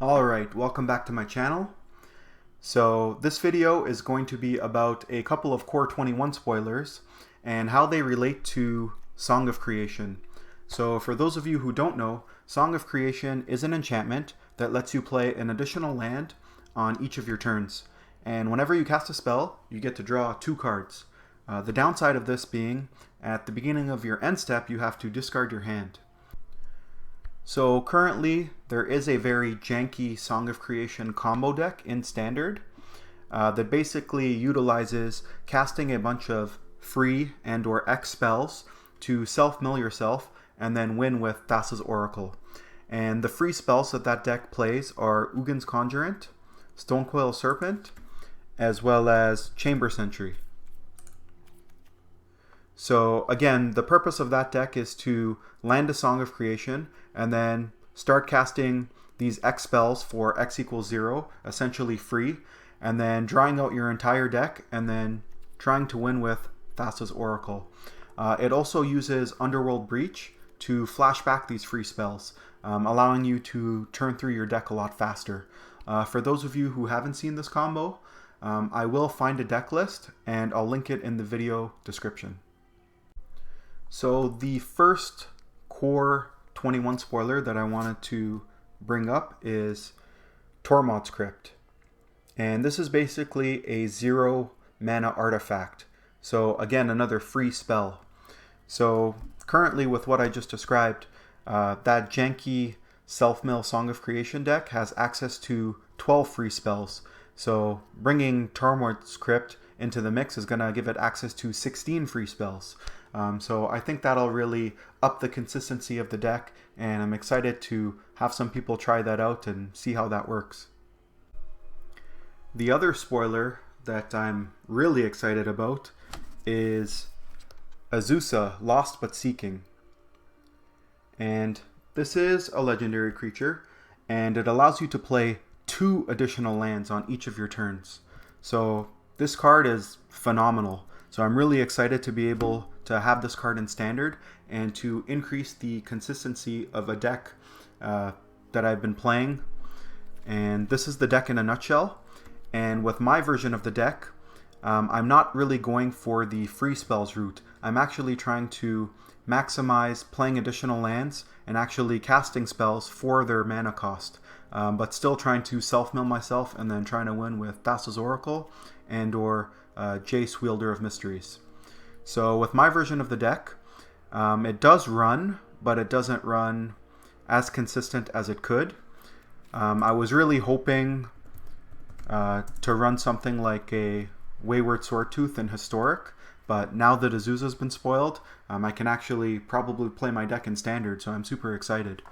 Alright, welcome back to my channel. So this video is going to be about a couple of Core21 spoilers and how they relate to Song of Creation. So for those of you who don't know, Song of Creation is an enchantment that lets you play an additional land on each of your turns. And whenever you cast a spell, you get to draw 2 cards. The downside of this being, at the beginning of your end step, you have to discard your hand. So currently there is a very janky Song of Creation combo deck in Standard that basically utilizes casting a bunch of free and or X spells to self-mill yourself and then win with Thassa's Oracle. And the free spells that that deck plays are Ugin's Conjurant, Stonecoil Serpent, as well as Chamber Sentry. So again, the purpose of that deck is to land a Song of Creation and then start casting these X spells for X equals 0, essentially free, and then drawing out your entire deck and then trying to win with Thassa's Oracle. It also uses Underworld Breach to flash back these free spells, allowing you to turn through your deck a lot faster. For those of you who haven't seen this combo, I will find a deck list and I'll link it in the video description. So the first Core21 spoiler that I wanted to bring up is Tormod's Crypt. And this is basically a 0 mana artifact. So again, another free spell. So currently with what I just described, that janky self-mill Song of Creation deck has access to 12 free spells. So bringing Tormod's Crypt into the mix is going to give it access to 16 free spells. So I think that'll really up the consistency of the deck, and I'm excited to have some people try that out and see how that works. The other spoiler that I'm really excited about is Azusa, Lost But Seeking. And this is a legendary creature, and it allows you to play 2 additional lands on each of your turns. So this card is phenomenal. So I'm really excited to be able to have this card in Standard and to increase the consistency of a deck that I've been playing. And this is the deck in a nutshell. And with my version of the deck, I'm not really going for the free spells route. I'm actually trying to maximize playing additional lands and actually casting spells for their mana cost, but still trying to self-mill myself and then trying to win with Thassa's Oracle and or Jace, Wielder of Mysteries. So with my version of the deck, it does run, but it doesn't run as consistent as it could. I was really hoping to run something like a Wayward Swordtooth in Historic, but now that Azusa's been spoiled, I can actually probably play my deck in Standard, so I'm super excited.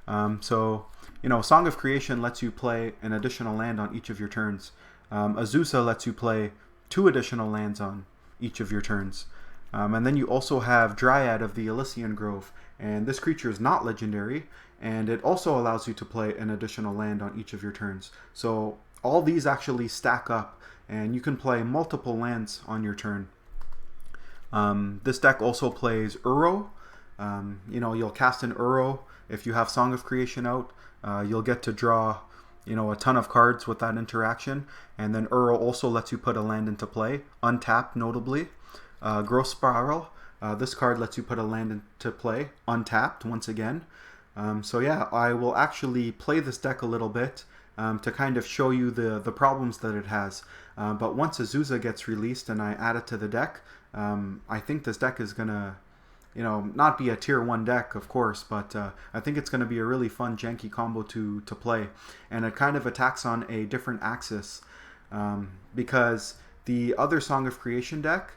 So, you know, Song of Creation lets you play an additional land on each of your turns. Azusa lets you play 2 additional lands on each of your turns. And then you also have Dryad of the Elysian Grove, and this creature is not legendary, and it also allows you to play an additional land on each of your turns. So all these actually stack up, and you can play multiple lands on your turn. This deck also plays Uro. You know, you'll cast an Uro if you have Song of Creation out. You'll get to draw, you know, a ton of cards with that interaction, and then Uro also lets you put a land into play, untapped notably. Growth Spiral, this card lets you put a land into play, untapped once again. So yeah, I will actually play this deck a little bit to kind of show you the problems that it has. But once Azusa gets released and I add it to the deck, I think this deck is gonna, you know, not be a tier 1 deck, of course, but I think it's going to be a really fun janky combo to play. And it kind of attacks on a different axis, because the other Song of Creation deck,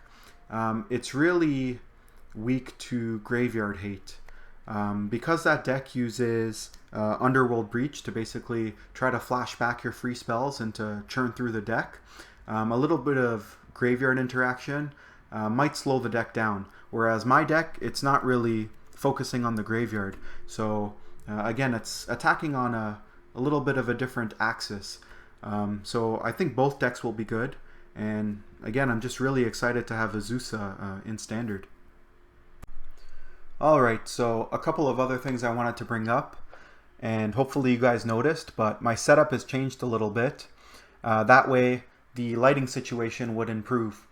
it's really weak to Graveyard Hate. Because that deck uses Underworld Breach to basically try to flash back your free spells and to churn through the deck, a little bit of Graveyard interaction might slow the deck down. Whereas my deck, it's not really focusing on the graveyard. So again, it's attacking on a little bit of a different axis. So I think both decks will be good. And again, I'm just really excited to have Azusa in Standard. Alright, so a couple of other things I wanted to bring up. and hopefully you guys noticed, but my setup has changed a little bit. That way the lighting situation would improve.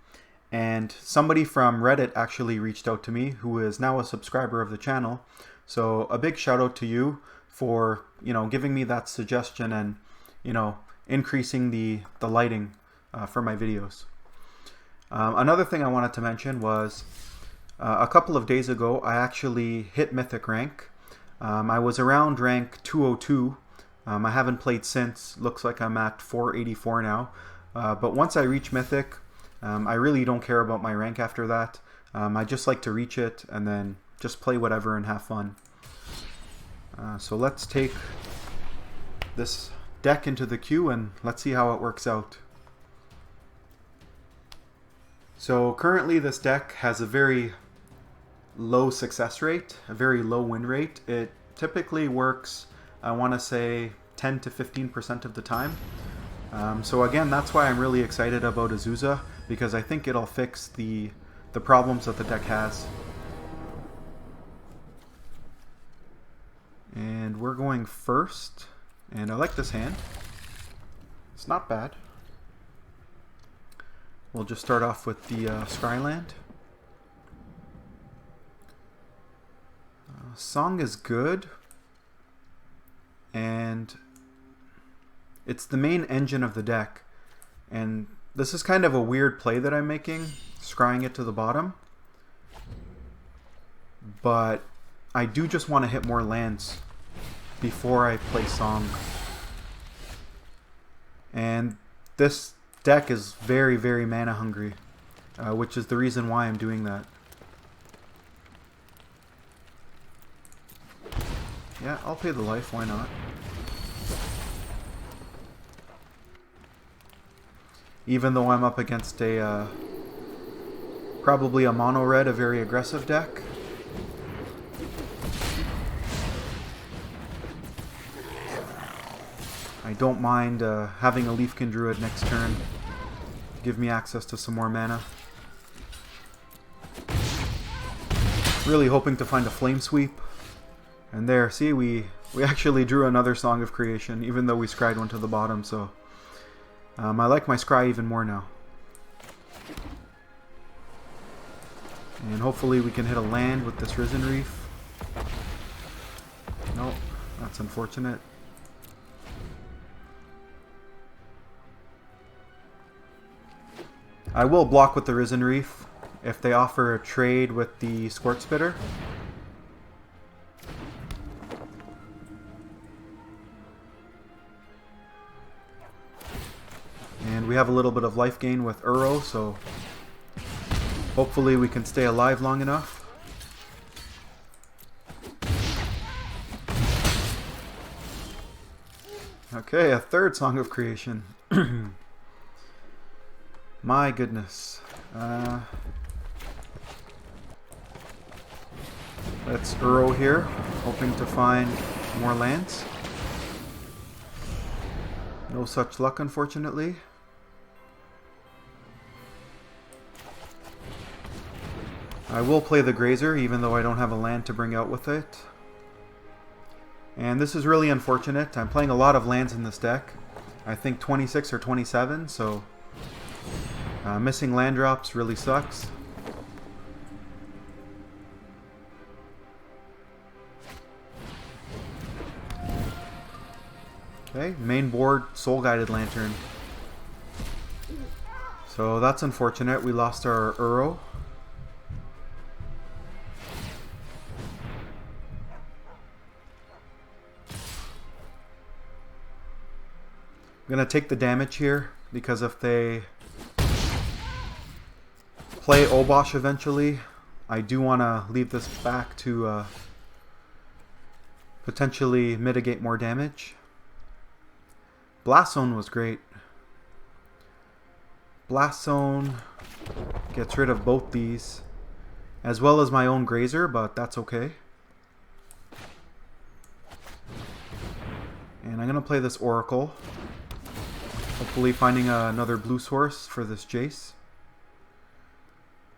And somebody from Reddit actually reached out to me, who is now a subscriber of the channel. So a big shout out to you for, giving me that suggestion and, increasing the lighting for my videos. Another thing I wanted to mention was a couple of days ago, I actually hit Mythic rank. I was around rank 202. I haven't played since. Looks like I'm at 484 now. But once I reach Mythic, I really don't care about my rank after that. I just like to reach it and then just play whatever and have fun. So let's take this deck into the queue and let's see how it works out. So currently this deck has a very low success rate, a very low win rate. It typically works, I want to say, 10 to 15% of the time. So again, that's why I'm really excited about Azusa, because I think it'll fix the problems that the deck has. And we're going first, and I like this hand. It's not bad. We'll just start off with the Scryland. Song is good, and it's the main engine of the deck. And this is kind of a weird play that I'm making, scrying it to the bottom. But I do just want to hit more lands before I play Song. And this deck is very, very mana hungry, which is the reason why I'm doing that. Yeah, I'll pay the life, why not? Even though I'm up against a probably a mono red, a very aggressive deck. I don't mind having a Leafkin Druid next turn to give me access to some more mana. Really hoping to find a Flame Sweep. And there, see, we actually drew another Song of Creation, even though we scryed one to the bottom, so I like my scry even more now. And hopefully we can hit a land with this Risen Reef. Nope, that's unfortunate. I will block with the Risen Reef if they offer a trade with the Squirt Spitter. And we have a little bit of life gain with Uro, so hopefully we can stay alive long enough. Okay, a third Song of Creation. My goodness. Let's Uro here, hoping to find more lands. No such luck, unfortunately. I will play the Grazer, even though I don't have a land to bring out with it. And this is really unfortunate. I'm playing a lot of lands in this deck. I think 26 or 27, so missing land drops really sucks. Okay, main board, Soul Guided Lantern. So that's unfortunate. We lost our Uro. I'm going to take the damage here, because if they play Obosh eventually, I do want to leave this back to potentially mitigate more damage. Blast Zone was great. Blast Zone gets rid of both these, as well as my own Grazer, but that's okay. And I'm going to play this Oracle. Hopefully finding another blue source for this Jace.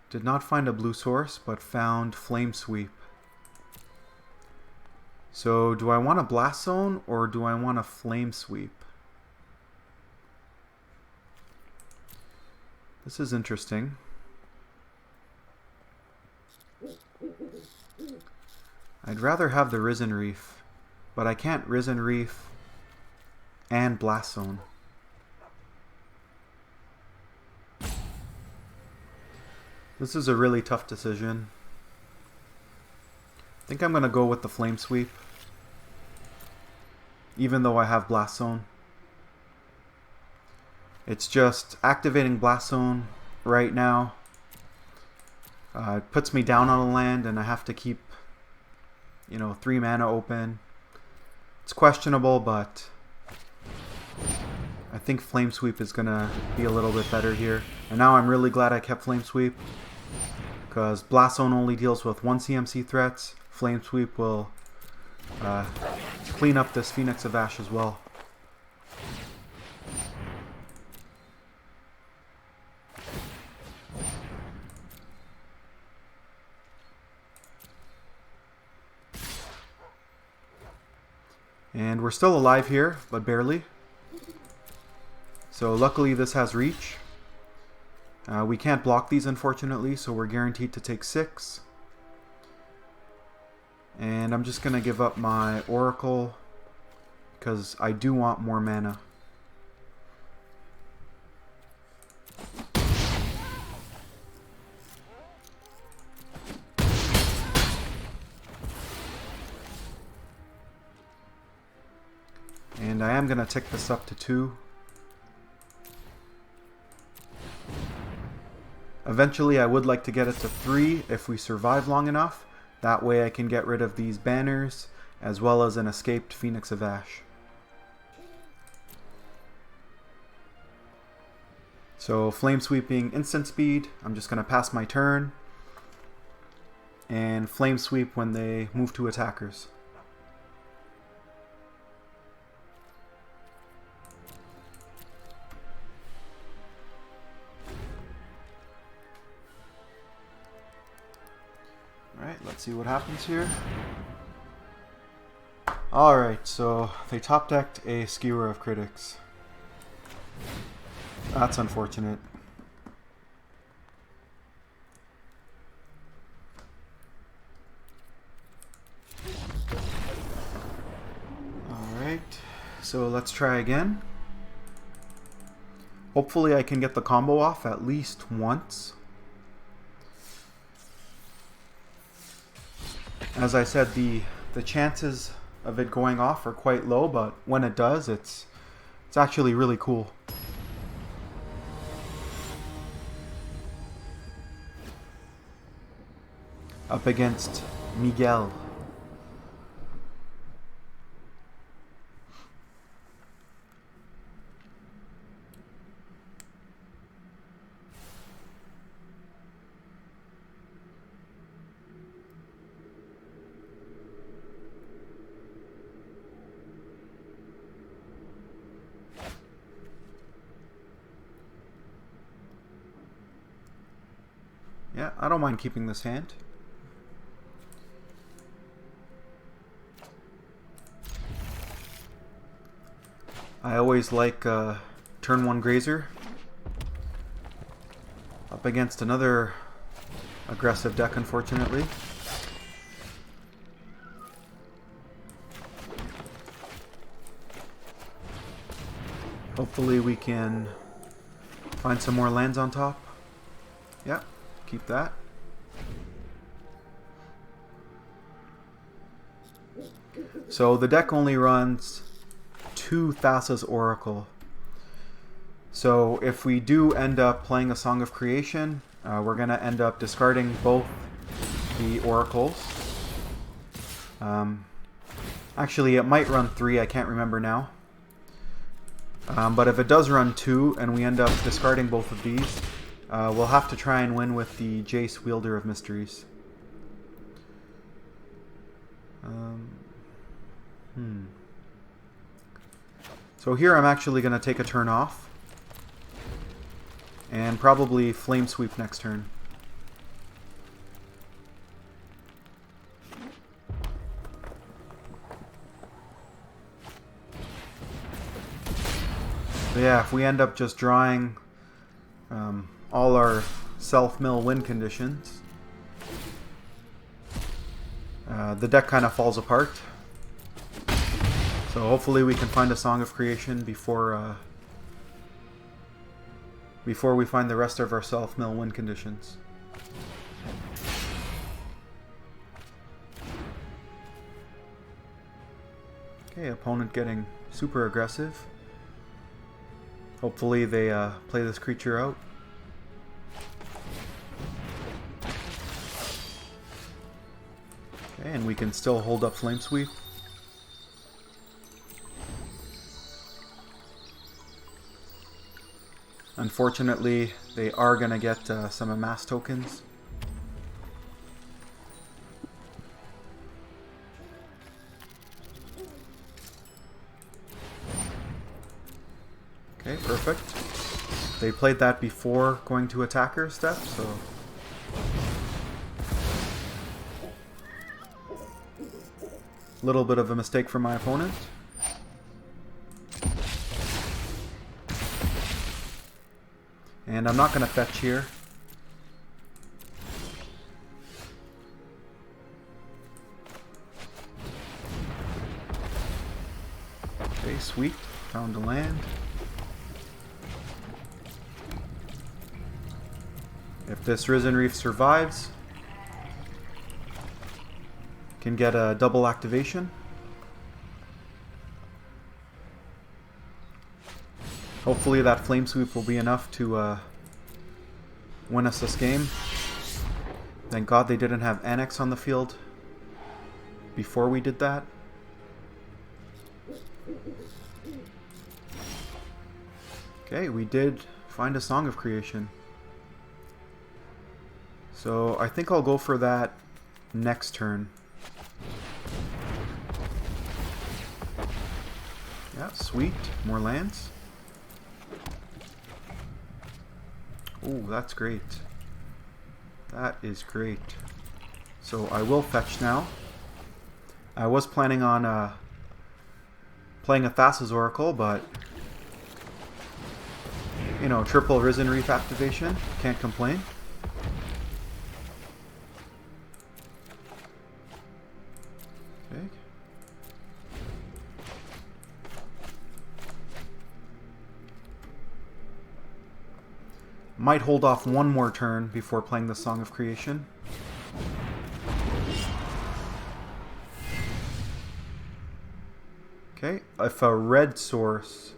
Did not find a blue source, but found Flame Sweep. So do I want a Blast Zone or do I want a Flame Sweep? This is interesting. I'd rather have the Risen Reef, but I can't Risen Reef and Blast Zone. This is a really tough decision. I think I'm going to go with the Flame Sweep, even though I have Blast Zone. It's just activating Blast Zone right now. It puts me down on a land and I have to keep, 3 mana open. It's questionable, but I think Flame Sweep is going to be a little bit better here. And now I'm really glad I kept Flame Sweep, because Blast Zone only deals with 1 CMC threats. Flame Sweep will clean up this Phoenix of Ash as well. And we're still alive here, but barely. So luckily this has reach. We can't block these, unfortunately, so we're guaranteed to take 6. And I'm just going to give up my Oracle because I do want more mana. And I am going to tick this up to 2. Eventually I would like to get it to 3 if we survive long enough. That way I can get rid of these banners as well as an escaped Phoenix of Ash. So Flame Sweeping instant speed. I'm just going to pass my turn. And Flame Sweep when they move to attackers. Alright, let's see what happens here. Alright, so they top decked a Skewer of Critics. That's unfortunate. Alright, so let's try again. Hopefully I can get the combo off at least once. As I said, the chances of it going off are quite low, but when it does, it's actually really cool. Up against Miguel. Yeah, I don't mind keeping this hand. I always like turn 1 Grazer up against another aggressive deck, unfortunately. Hopefully we can find some more lands on top. Yeah. Keep that. So the deck only runs 2 Thassa's Oracle. So if we do end up playing a Song of Creation, we're going to end up discarding both the Oracles. Actually, it might run 3, I can't remember now. But if it does run 2 and we end up discarding both of these, we'll have to try and win with the Jace, Wielder of Mysteries. So here I'm actually going to take a turn off. And probably Flame Sweep next turn. But yeah, if we end up just drawing all our self-mill win conditions, the deck kind of falls apart. So hopefully we can find a Song of Creation before we find the rest of our self-mill win conditions. Okay, opponent getting super aggressive. Hopefully they play this creature out. Okay, and we can still hold up Flame Sweep. Unfortunately, they are going to get some amass tokens. Okay, perfect. They played that before going to attacker step, so... little bit of a mistake from my opponent. And I'm not going to fetch here. Okay, sweet. Found a land. If this Risen Reef survives, can get a double activation. Hopefully that Flame Sweep will be enough to win us this game. Thank God they didn't have Annex on the field before we did that. Okay, we did find a Song of Creation. So I think I'll go for that next turn. Yeah, sweet. More lands. Oh, that's great. That is great. So I will fetch now. I was planning on playing a Thassa's Oracle, but you know, triple Risen Reef activation. Can't complain. Okay. Might hold off one more turn before playing the Song of Creation. Okay, if a red source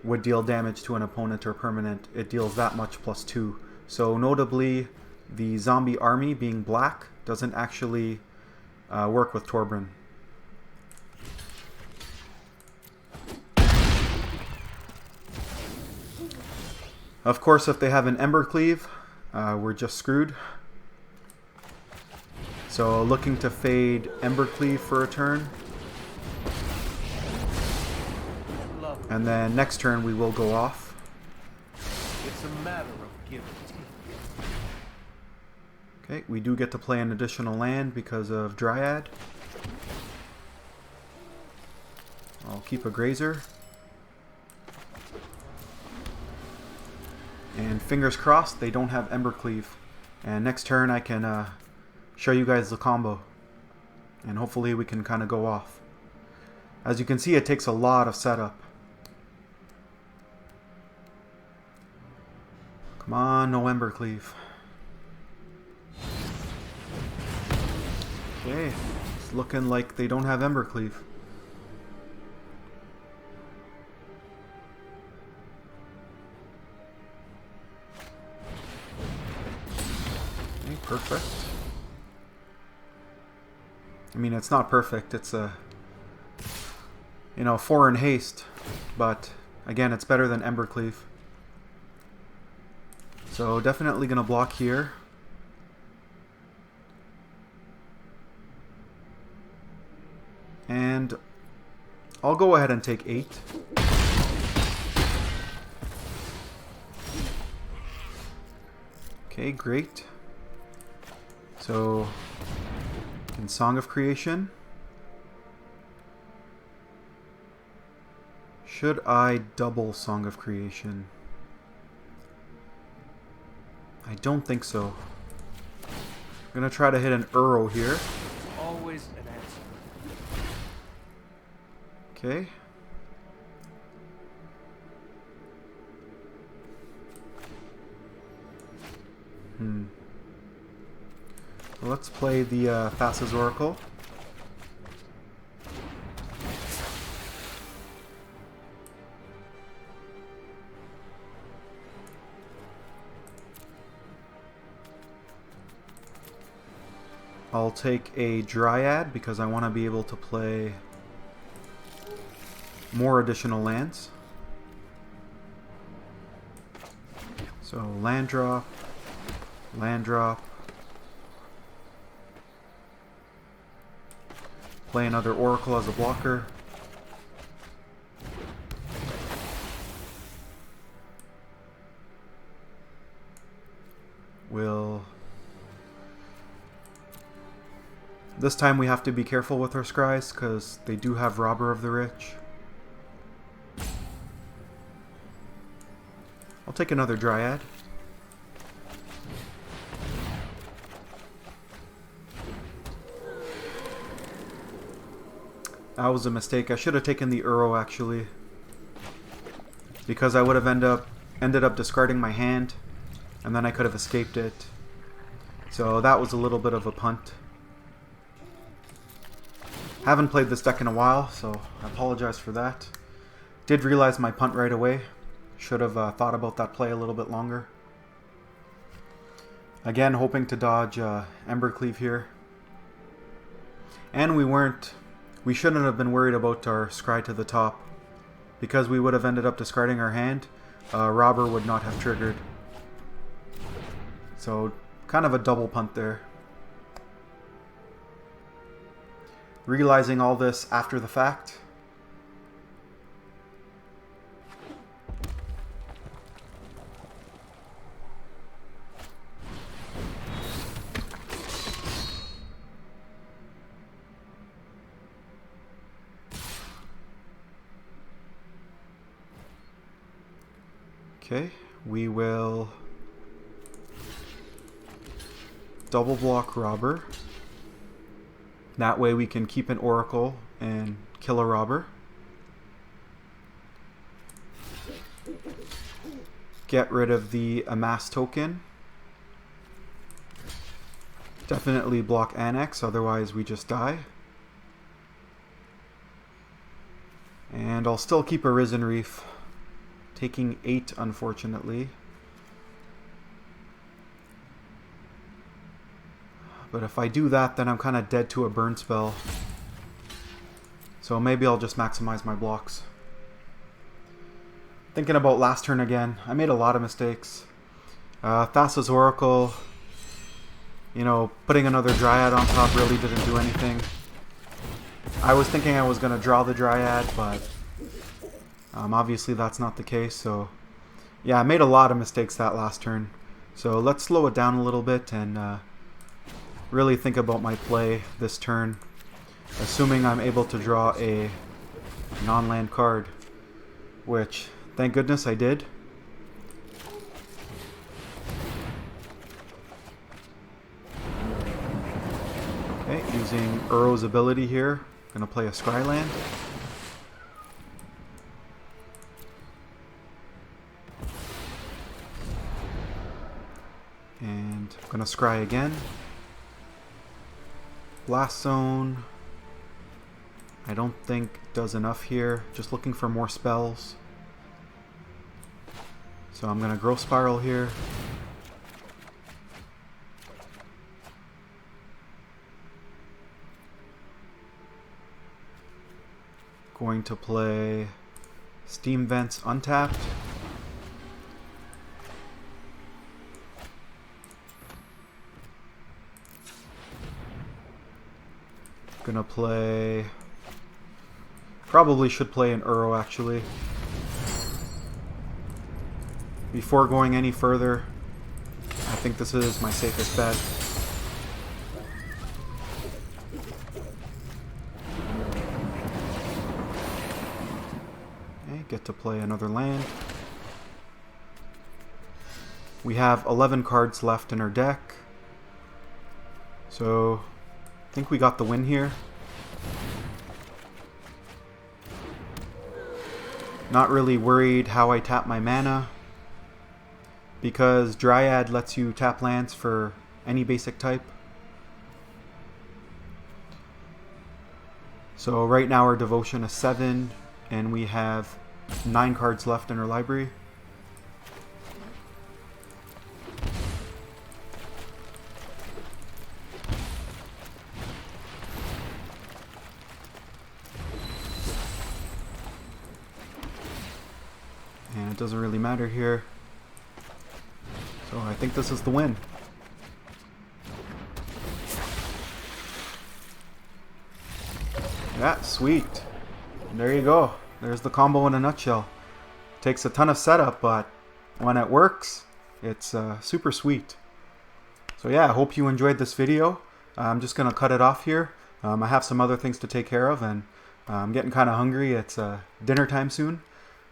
would deal damage to an opponent or permanent, it deals that much plus 2. So notably, the zombie army being black doesn't actually work with Torbran. Of course, if they have an Embercleave, we're just screwed. So looking to fade Embercleave for a turn. And then next turn we will go off. It's a matter of give and take. Okay, we do get to play an additional land because of Dryad. I'll keep a Grazer. And fingers crossed they don't have Embercleave. And next turn I can show you guys the combo. And hopefully we can kind of go off. As you can see, it takes a lot of setup. Come on, no Embercleave. Okay, it's looking like they don't have Embercleave. Okay, perfect. I mean, it's not perfect. It's a, you know, 4 in haste, but again, it's better than Embercleave. So definitely gonna block here. And I'll go ahead and take 8. Okay, great. So in Song of Creation, Should I double Song of Creation? I don't think so. I'm gonna try to hit an Uro here. Always an answer. Okay. Let's play the Thassa's Oracle. I'll take a Dryad because I want to be able to play more additional lands. So land drop, land drop. Play another Oracle as a blocker. This time we have to be careful with our scries because they do have Robber of the Rich. I'll take another Dryad. That was a mistake. I should have taken the Uro actually, because I would have ended up discarding my hand, and then I could have escaped it. So that was a little bit of a punt. Haven't played this deck in a while, so I apologize for that. Did realize my punt right away. Should have thought about that play a little bit longer. Again, hoping to dodge Embercleave here. And we shouldn't have been worried about our scry to the top, because we would have ended up discarding our hand. Robber would not have triggered. So kind of a double punt there. Realizing all this after the fact. Okay, we will double block Robber. That way we can keep an Oracle and kill a Robber. Get rid of the Amass token. Definitely block Annex, otherwise we just die. And I'll still keep Arisen Reef. Taking 8, unfortunately. But if I do that, then I'm kind of dead to a burn spell. So maybe I'll just maximize my blocks. Thinking about last turn again, I made a lot of mistakes. Thassa's Oracle, you know, putting another Dryad on top really didn't do anything. I was thinking I was going to draw the Dryad, but obviously that's not the case. So yeah, I made a lot of mistakes that last turn. So let's slow it down a little bit and really think about my play this turn, assuming I'm able to draw a non-land card, which thank goodness I did. Okay, using Uro's ability here, gonna play a Scryland. And I'm gonna scry again. Blast Zone, I don't think does enough here. Just looking for more spells. So I'm going to Growth Spiral here. Going to play Steam Vents untapped. Gonna play... Probably should play an Uro actually. Before going any further, I think this is my safest bet. Okay, get it to play another land. We have 11 cards left in our deck. So I think we got the win here. Not really worried how I tap my mana, because Dryad lets you tap lands for any basic type. So right now our devotion is 7, and we have 9 cards left in our library. And it doesn't really matter here. So I think this is the win. Yeah, sweet. And there you go. There's the combo in a nutshell. Takes a ton of setup, but when it works, it's super sweet. So yeah, I hope you enjoyed this video. I'm just going to cut it off here. I have some other things to take care of, and I'm getting kind of hungry. It's dinner time soon.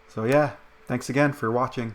So yeah, thanks again for watching.